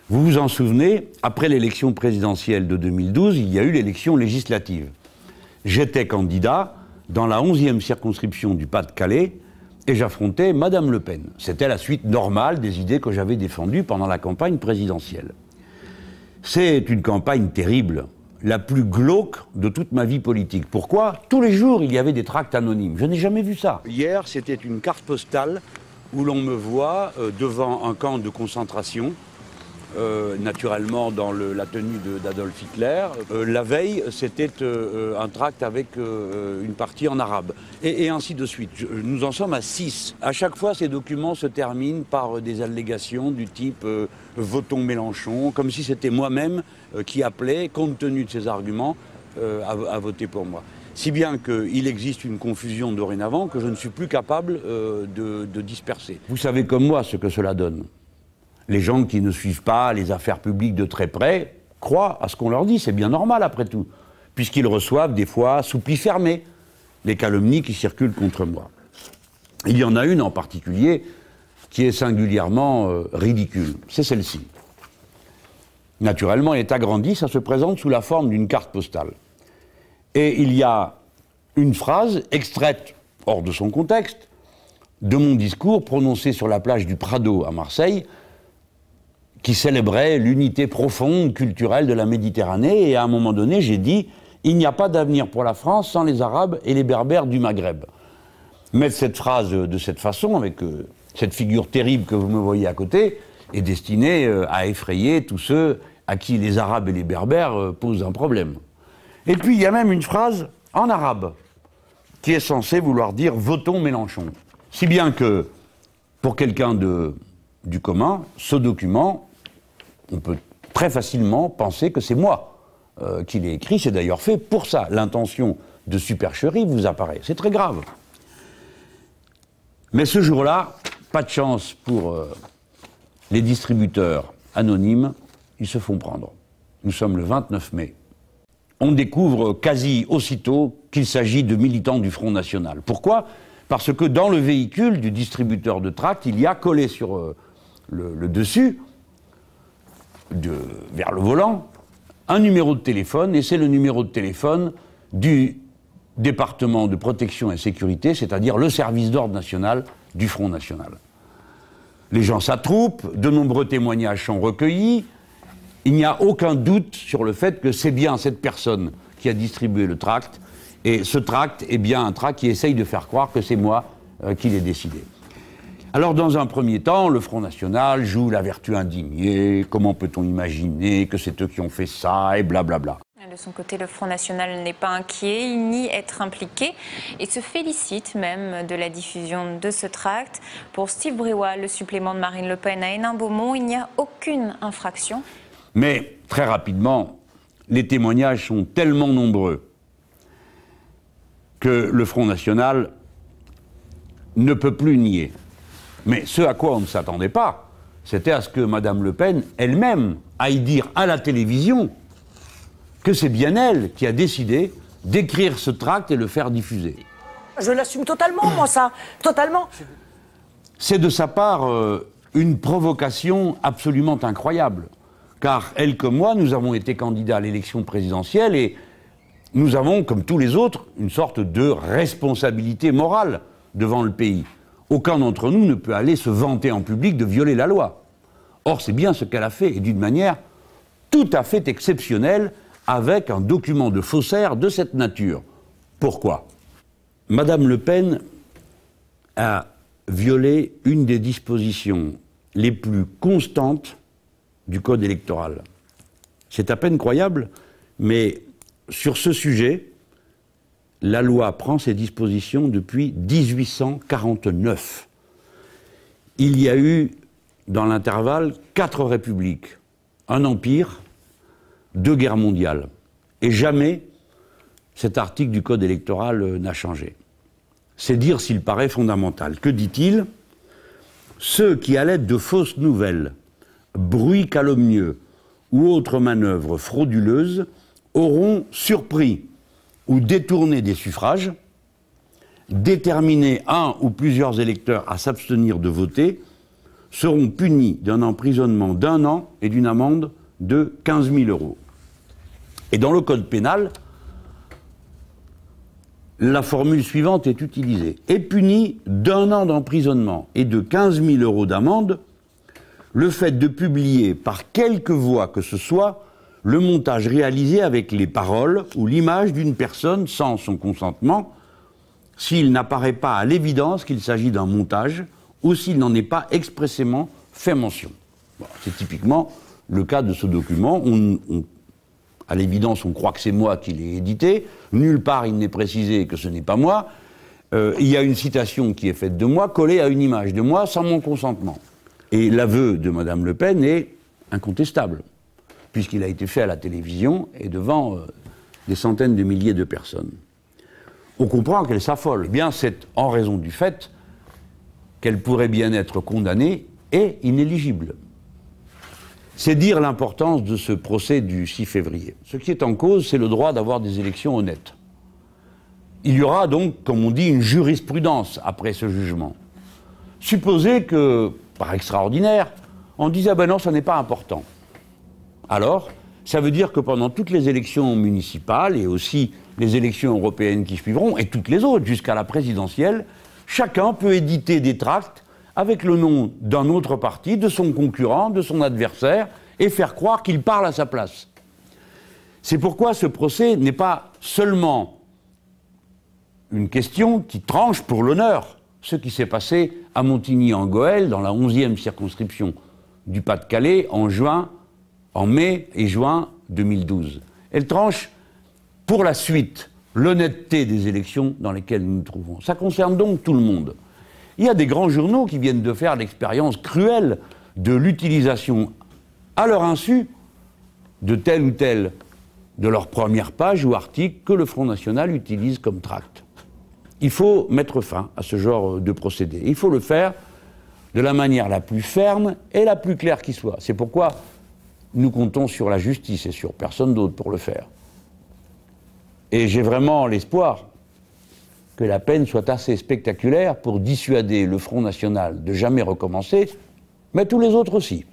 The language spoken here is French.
Vous vous en souvenez, après l'élection présidentielle de 2012, il y a eu l'élection législative. J'étais candidat dans la 11e circonscription du Pas-de-Calais et j'affrontais Madame Le Pen. C'était la suite normale des idées que j'avais défendues pendant la campagne présidentielle. C'est une campagne terrible, la plus glauque de toute ma vie politique. Pourquoi? Tous les jours, il y avait des tracts anonymes. Je n'ai jamais vu ça. Hier, c'était une carte postale où l'on me voit devant un camp de concentration, naturellement dans la tenue d'Adolf Hitler. La veille, c'était un tract avec une partie en arabe. Et ainsi de suite. Nous en sommes à 6. À chaque fois, ces documents se terminent par des allégations du type « votons Mélenchon », comme si c'était moi-même qui appelais, compte tenu de ces arguments, à voter pour moi. Si bien qu'il existe une confusion dorénavant que je ne suis plus capable de disperser. Vous savez comme moi ce que cela donne. Les gens qui ne suivent pas les affaires publiques de très près croient à ce qu'on leur dit, c'est bien normal après tout, puisqu'ils reçoivent des fois sous pli fermé les calomnies qui circulent contre moi. Il y en a une en particulier qui est singulièrement ridicule, c'est celle-ci. Naturellement, elle est agrandie, ça se présente sous la forme d'une carte postale. Et il y a une phrase extraite, hors de son contexte, de mon discours prononcé sur la plage du Prado à Marseille, qui célébrait l'unité profonde culturelle de la Méditerranée, et à un moment donné, j'ai dit « Il n'y a pas d'avenir pour la France sans les Arabes et les Berbères du Maghreb ». Mettre cette phrase de cette façon, avec cette figure terrible que vous me voyez à côté, est destiné à effrayer tous ceux à qui les Arabes et les Berbères posent un problème. Et puis, il y a même une phrase en arabe, qui est censée vouloir dire « Votons Mélenchon ». Si bien que, pour quelqu'un du commun, ce document, on peut très facilement penser que c'est moi qui l'ai écrit. C'est d'ailleurs fait pour ça. L'intention de supercherie vous apparaît. C'est très grave. Mais ce jour-là, pas de chance pour les distributeurs anonymes, ils se font prendre. Nous sommes le 29 mai. On découvre quasi aussitôt qu'il s'agit de militants du Front National. Pourquoi? Parce que dans le véhicule du distributeur de tracts, il y a collé sur le dessus, vers le volant, un numéro de téléphone, et c'est le numéro de téléphone du département de protection et sécurité, c'est-à-dire le service d'ordre national du Front National. Les gens s'attroupent, de nombreux témoignages sont recueillis, il n'y a aucun doute sur le fait que c'est bien cette personne qui a distribué le tract, et ce tract est bien un tract qui essaye de faire croire que c'est moi qui l'ai décidé. Alors, dans un premier temps, le Front National joue la vertu indignée, comment peut-on imaginer que c'est eux qui ont fait ça, et blablabla. De son côté, le Front National n'est pas inquiet, il nie être impliqué et se félicite même de la diffusion de ce tract. Pour Steve Briouat, le supplément de Marine Le Pen à Hénin-Beaumont, il n'y a aucune infraction. Mais, très rapidement, les témoignages sont tellement nombreux que le Front National ne peut plus nier. Mais ce à quoi on ne s'attendait pas, c'était à ce que Mme Le Pen elle-même aille dire à la télévision que c'est bien elle qui a décidé d'écrire ce tract et le faire diffuser. Je l'assume totalement, moi, ça. Totalement. C'est de sa part une provocation absolument incroyable. Car elle comme moi, nous avons été candidats à l'élection présidentielle et nous avons, comme tous les autres, une sorte de responsabilité morale devant le pays. Aucun d'entre nous ne peut aller se vanter en public de violer la loi. Or, c'est bien ce qu'elle a fait, et d'une manière tout à fait exceptionnelle, avec un document de faussaire de cette nature. Pourquoi? Madame Le Pen a violé une des dispositions les plus constantes du Code électoral. C'est à peine croyable, mais sur ce sujet, la loi prend ses dispositions depuis 1849. Il y a eu, dans l'intervalle, 4 républiques, un empire, 2 guerres mondiales. Et jamais cet article du Code électoral n'a changé. C'est dire s'il paraît fondamental. Que dit-il? Ceux qui, à l'aide de fausses nouvelles, bruits calomnieux ou autres manœuvres frauduleuses, auront surpris ou détourné des suffrages, déterminé un ou plusieurs électeurs à s'abstenir de voter, seront punis d'un emprisonnement d'1 an et d'une amende de 15 000 €. Et dans le code pénal, la formule suivante est utilisée. Est puni d'1 an d'emprisonnement et de 15 000 € d'amende le fait de publier par quelque voie que ce soit le montage réalisé avec les paroles ou l'image d'une personne sans son consentement, s'il n'apparaît pas à l'évidence qu'il s'agit d'un montage ou s'il n'en est pas expressément fait mention. Bon, c'est typiquement le cas de ce document. À l'évidence, on croit que c'est moi qui l'ai édité. Nulle part, il n'est précisé que ce n'est pas moi. Il y a une citation qui est faite de moi, collée à une image de moi, sans mon consentement. Et l'aveu de Mme Le Pen est incontestable, puisqu'il a été fait à la télévision et devant des centaines de milliers de personnes. On comprend qu'elle s'affole. Eh bien, c'est en raison du fait qu'elle pourrait bien être condamnée et inéligible. C'est dire l'importance de ce procès du 6 février. Ce qui est en cause, c'est le droit d'avoir des élections honnêtes. Il y aura donc, comme on dit, une jurisprudence après ce jugement. Supposez que, par extraordinaire, on dise « ah ben non, ça n'est pas important ». Alors, ça veut dire que pendant toutes les élections municipales et aussi les élections européennes qui suivront, et toutes les autres jusqu'à la présidentielle, chacun peut éditer des tracts avec le nom d'un autre parti, de son concurrent, de son adversaire, et faire croire qu'il parle à sa place. C'est pourquoi ce procès n'est pas seulement une question qui tranche pour l'honneur, ce qui s'est passé à Montigny-en-Gohelle, dans la 11e circonscription du Pas-de-Calais, en mai et juin 2012. Elle tranche pour la suite, l'honnêteté des élections dans lesquelles nous nous trouvons. Ça concerne donc tout le monde. Il y a des grands journaux qui viennent de faire l'expérience cruelle de l'utilisation, à leur insu, de telle ou telle de leurs premières pages ou articles que le Front National utilise comme tract. Il faut mettre fin à ce genre de procédé. Il faut le faire de la manière la plus ferme et la plus claire qui soit. C'est pourquoi nous comptons sur la justice et sur personne d'autre pour le faire. Et j'ai vraiment l'espoir que la peine soit assez spectaculaire pour dissuader le Front National de jamais recommencer, mais tous les autres aussi.